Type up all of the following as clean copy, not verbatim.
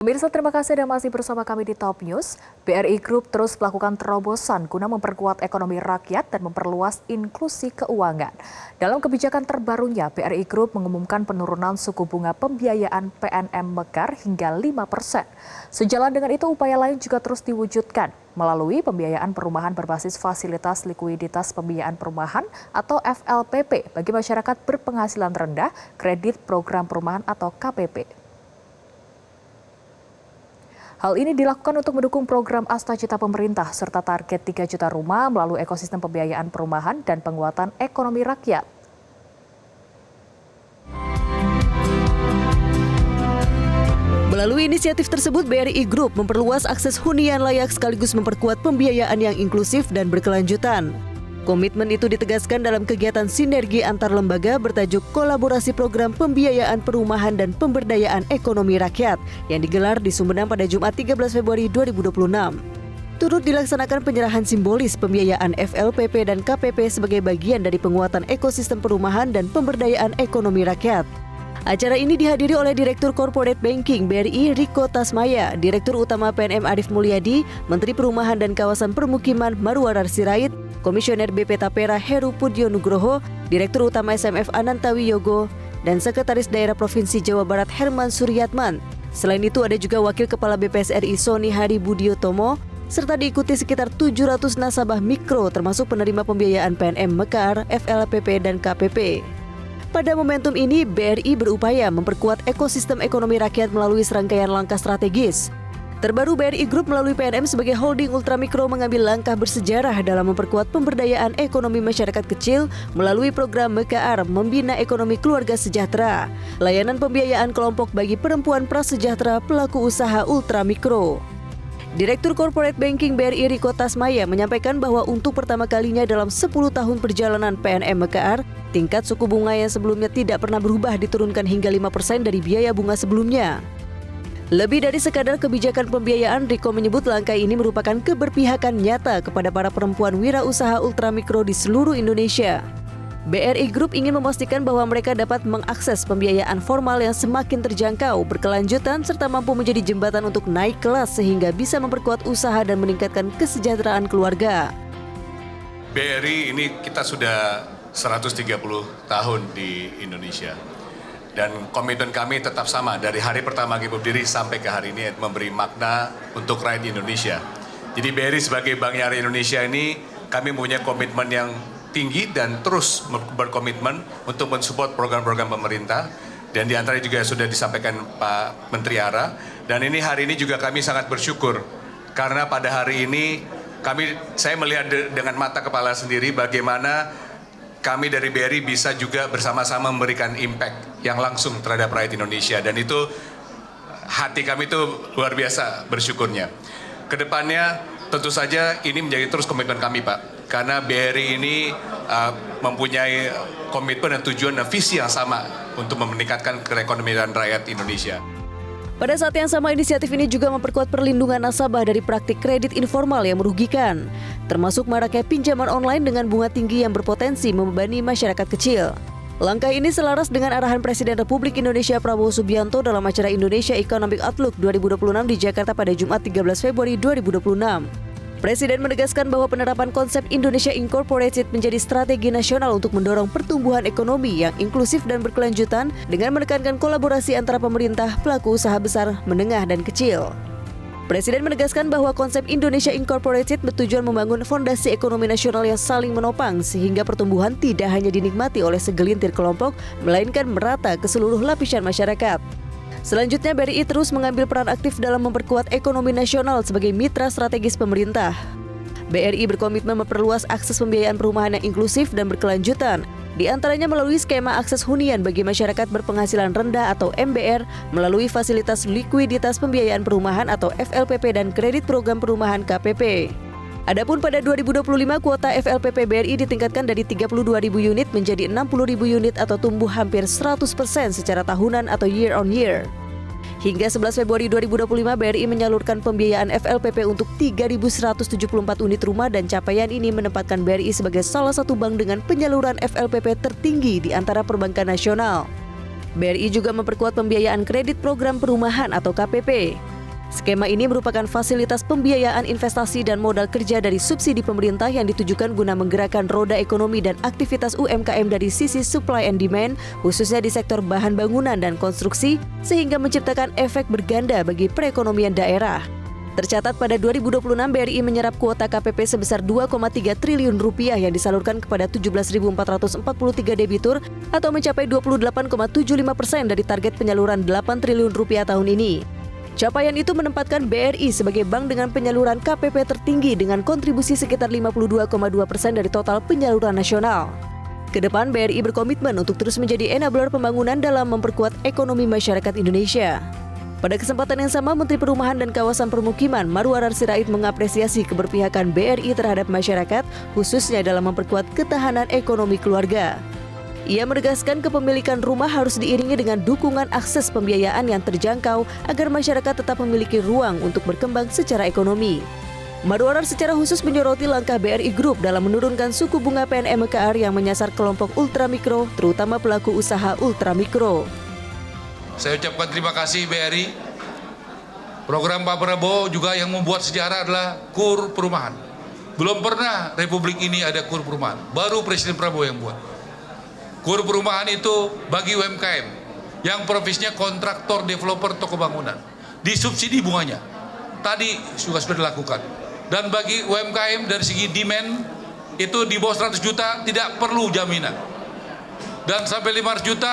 Pemirsa, terima kasih Anda masih bersama kami di Top News. BRI Group terus melakukan terobosan guna memperkuat ekonomi rakyat dan memperluas inklusi keuangan. Dalam kebijakan terbarunya, BRI Group mengumumkan penurunan suku bunga pembiayaan PNM Mekar hingga 5%. Sejalan dengan itu, upaya lain juga terus diwujudkan melalui pembiayaan perumahan berbasis fasilitas likuiditas pembiayaan perumahan atau FLPP bagi masyarakat berpenghasilan rendah, kredit program perumahan atau KPP. Hal ini dilakukan untuk mendukung program Astacita pemerintah serta target 3 juta rumah melalui ekosistem pembiayaan perumahan dan penguatan ekonomi rakyat. Melalui inisiatif tersebut, BRI Group memperluas akses hunian layak sekaligus memperkuat pembiayaan yang inklusif dan berkelanjutan. Komitmen itu ditegaskan dalam kegiatan sinergi antar lembaga bertajuk Kolaborasi Program Pembiayaan Perumahan dan Pemberdayaan Ekonomi Rakyat yang digelar di Sumedang pada Jumat 13 Februari 2026. Turut dilaksanakan penyerahan simbolis pembiayaan FLPP dan KPP sebagai bagian dari penguatan ekosistem perumahan dan pemberdayaan ekonomi rakyat. Acara ini dihadiri oleh Direktur Corporate Banking BRI Riko Tasmaya, Direktur Utama PNM Arief Mulyadi, Menteri Perumahan dan Kawasan Permukiman Marwarar Sirait, Komisioner BP Tapera Heru Pudyo Nugroho, Direktur Utama SMF Anantawi Yogo, dan Sekretaris Daerah Provinsi Jawa Barat Herman Suryatman. Selain itu ada juga Wakil Kepala BPS RI Soni Hari Budiotomo, serta diikuti sekitar 700 nasabah mikro termasuk penerima pembiayaan PNM Mekar, FLPP, dan KPP. Pada momentum ini, BRI berupaya memperkuat ekosistem ekonomi rakyat melalui serangkaian langkah strategis. Terbaru, BRI Group melalui PNM sebagai holding ultramikro mengambil langkah bersejarah dalam memperkuat pemberdayaan ekonomi masyarakat kecil melalui program MKR Membina Ekonomi Keluarga Sejahtera, layanan pembiayaan kelompok bagi perempuan prasejahtera pelaku usaha ultramikro. Direktur Corporate Banking BRI Riko Tasmaya menyampaikan bahwa untuk pertama kalinya dalam 10 tahun perjalanan PNM MKR, tingkat suku bunga yang sebelumnya tidak pernah berubah diturunkan hingga 5% dari biaya bunga sebelumnya. Lebih dari sekadar kebijakan pembiayaan, Riko menyebut langkah ini merupakan keberpihakan nyata kepada para perempuan wirausaha ultramikro di seluruh Indonesia. BRI Group ingin memastikan bahwa mereka dapat mengakses pembiayaan formal yang semakin terjangkau, berkelanjutan, serta mampu menjadi jembatan untuk naik kelas sehingga bisa memperkuat usaha dan meningkatkan kesejahteraan keluarga. BRI ini kita sudah 130 tahun di Indonesia. Dan komitmen kami tetap sama dari hari pertama kami berdiri sampai ke hari ini memberi makna untuk rakyat Indonesia. Jadi BRI sebagai Bank Syariah Indonesia ini kami punya komitmen yang tinggi dan terus berkomitmen untuk mensupport program-program pemerintah. Dan diantaranya juga sudah disampaikan Pak Menteri ARA. Dan ini hari ini juga kami sangat bersyukur karena pada hari ini saya melihat dengan mata kepala sendiri bagaimana kami dari BRI bisa juga bersama-sama memberikan impact yang langsung terhadap rakyat Indonesia. Dan itu hati kami itu luar biasa bersyukurnya. Kedepannya tentu saja ini menjadi terus komitmen kami, Pak. Karena BRI ini mempunyai komitmen dan tujuan dan visi yang sama untuk meningkatkan perekonomian rakyat Indonesia. Pada saat yang sama, inisiatif ini juga memperkuat perlindungan nasabah dari praktik kredit informal yang merugikan, termasuk maraknya pinjaman online dengan bunga tinggi yang berpotensi membebani masyarakat kecil. Langkah ini selaras dengan arahan Presiden Republik Indonesia Prabowo Subianto dalam acara Indonesia Economic Outlook 2026 di Jakarta pada Jumat 13 Februari 2026. Presiden menegaskan bahwa penerapan konsep Indonesia Incorporated menjadi strategi nasional untuk mendorong pertumbuhan ekonomi yang inklusif dan berkelanjutan dengan menekankan kolaborasi antara pemerintah, pelaku usaha besar, menengah, dan kecil. Presiden menegaskan bahwa konsep Indonesia Incorporated bertujuan membangun fondasi ekonomi nasional yang saling menopang sehingga pertumbuhan tidak hanya dinikmati oleh segelintir kelompok, melainkan merata ke seluruh lapisan masyarakat. Selanjutnya, BRI terus mengambil peran aktif dalam memperkuat ekonomi nasional sebagai mitra strategis pemerintah. BRI berkomitmen memperluas akses pembiayaan perumahan yang inklusif dan berkelanjutan, di antaranya melalui skema akses hunian bagi masyarakat berpenghasilan rendah atau MBR, melalui fasilitas likuiditas pembiayaan perumahan atau FLPP dan kredit program perumahan KPP. Adapun pada 2025, kuota FLPP BRI ditingkatkan dari 32.000 unit menjadi 60.000 unit atau tumbuh hampir 100% secara tahunan atau year on year. Hingga 11 Februari 2025, BRI menyalurkan pembiayaan FLPP untuk 3.174 unit rumah dan capaian ini menempatkan BRI sebagai salah satu bank dengan penyaluran FLPP tertinggi di antara perbankan nasional. BRI juga memperkuat pembiayaan kredit program perumahan atau KPP. Skema ini merupakan fasilitas pembiayaan investasi dan modal kerja dari subsidi pemerintah yang ditujukan guna menggerakkan roda ekonomi dan aktivitas UMKM dari sisi supply and demand, khususnya di sektor bahan bangunan dan konstruksi, sehingga menciptakan efek berganda bagi perekonomian daerah. Tercatat pada 2026 BRI menyerap kuota KPP sebesar 2,3 triliun rupiah yang disalurkan kepada 17.443 debitur atau mencapai 28,75% dari target penyaluran 8 triliun rupiah tahun ini. Capaian itu menempatkan BRI sebagai bank dengan penyaluran KPP tertinggi dengan kontribusi sekitar 52,2% dari total penyaluran nasional. Kedepan BRI berkomitmen untuk terus menjadi enabler pembangunan dalam memperkuat ekonomi masyarakat Indonesia. Pada kesempatan yang sama, Menteri Perumahan dan Kawasan Permukiman Marwarar Sirait mengapresiasi keberpihakan BRI terhadap masyarakat, khususnya dalam memperkuat ketahanan ekonomi keluarga. Ia menegaskan kepemilikan rumah harus diiringi dengan dukungan akses pembiayaan yang terjangkau agar masyarakat tetap memiliki ruang untuk berkembang secara ekonomi. Marwarar secara khusus menyoroti langkah BRI Group dalam menurunkan suku bunga PNM-KR yang menyasar kelompok ultramikro, terutama pelaku usaha ultramikro. Saya ucapkan terima kasih BRI. Program Pak Prabowo juga yang membuat sejarah adalah KUR Perumahan. Belum pernah Republik ini ada KUR Perumahan. Baru Presiden Prabowo yang buat. KUR Perumahan itu bagi UMKM yang profesinya kontraktor, developer, toko bangunan. Disubsidi bunganya. Tadi sudah dilakukan. Dan bagi UMKM dari segi demand itu di bawah 100 juta tidak perlu jaminan. Dan sampai 500 juta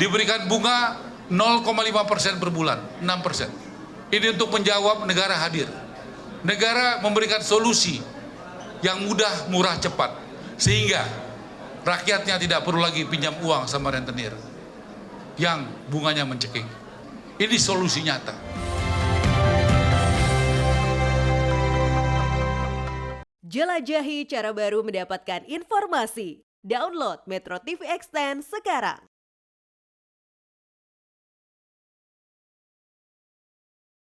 diberikan bunga 0,5% per bulan, 6%. Ini untuk menjawab negara hadir. Negara memberikan solusi yang mudah, murah, cepat. Sehingga rakyatnya tidak perlu lagi pinjam uang sama rentenir yang bunganya mencekik. Ini solusi nyata. Jelajahi cara baru mendapatkan informasi. Download Metro TV Extend sekarang.